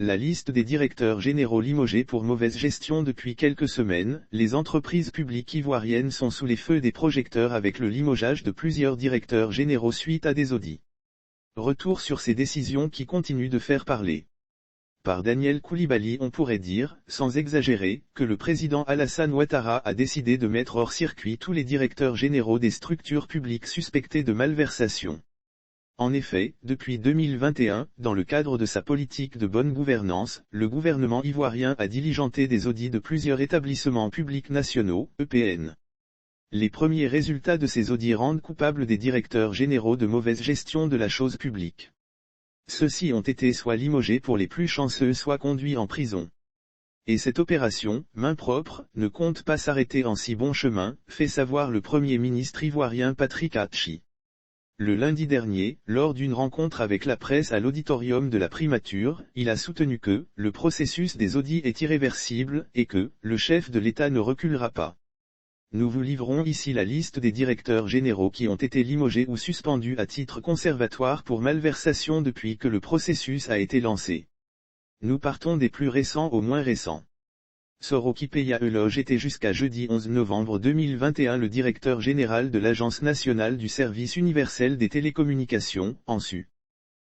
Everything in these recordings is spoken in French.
La liste des directeurs généraux limogés pour mauvaise gestion depuis quelques semaines, les entreprises publiques ivoiriennes sont sous les feux des projecteurs avec le limogeage de plusieurs directeurs généraux suite à des audits. Retour sur ces décisions qui continuent de faire parler. Par Daniel Coulibaly, on pourrait dire, sans exagérer, que le président Alassane Ouattara a décidé de mettre hors circuit tous les directeurs généraux des structures publiques suspectées de malversation. En effet, depuis 2021, dans le cadre de sa politique de bonne gouvernance, le gouvernement ivoirien a diligenté des audits de plusieurs établissements publics nationaux, EPN. Les premiers résultats de ces audits rendent coupables des directeurs généraux de mauvaise gestion de la chose publique. Ceux-ci ont été soit limogés pour les plus chanceux soit conduits en prison. Et cette opération, main propre, ne compte pas s'arrêter en si bon chemin, fait savoir le Premier ministre ivoirien Patrick Hatchi. Le lundi dernier, lors d'une rencontre avec la presse à l'auditorium de la primature, il a soutenu que le processus des audits est irréversible et que le chef de l'État ne reculera pas. Nous vous livrons ici la liste des directeurs généraux qui ont été limogés ou suspendus à titre conservatoire pour malversation depuis que le processus a été lancé. Nous partons des plus récents aux moins récents. Sorokipeya Eloge était jusqu'à jeudi 11 novembre 2021 le directeur général de l'Agence nationale du service universel des télécommunications, ANSU.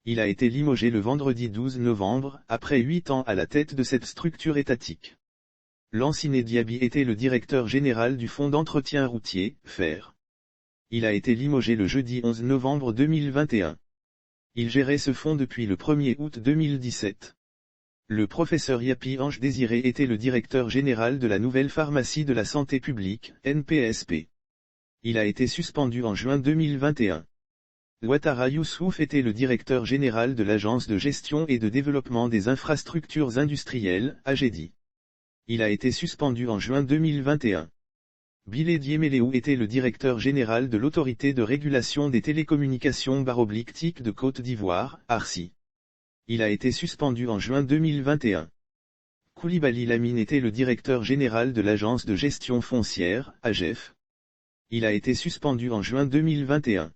Il a été limogé le vendredi 12 novembre, après 8 ans à la tête de cette structure étatique. Lanciné Diaby était le directeur général du Fonds d'entretien routier, FER. Il a été limogé le jeudi 11 novembre 2021. Il gérait ce fonds depuis le 1er août 2017. Le professeur Yapi Ange Désiré était le directeur général de la nouvelle pharmacie de la santé publique, NPSP. Il a été suspendu en juin 2021. Ouattara Youssouf était le directeur général de l'Agence de gestion et de développement des infrastructures industrielles, AGEDI. Il a été suspendu en juin 2021. Bilé Diéméléou était le directeur général de l'autorité de régulation des télécommunications /TIC de Côte d'Ivoire, ARCI. Il a été suspendu en juin 2021. Coulibaly Lamine était le directeur général de l'agence de gestion foncière, AGEF. Il a été suspendu en juin 2021.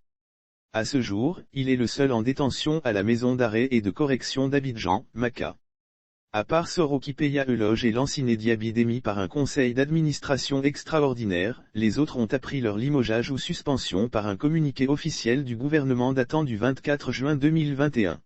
À ce jour, il est le seul en détention à la maison d'arrêt et de correction d'Abidjan, Maca. À part Sorokipeya Eloge et Lanciné Diaby démis par un conseil d'administration extraordinaire, les autres ont appris leur limogeage ou suspension par un communiqué officiel du gouvernement datant du 24 juin 2021.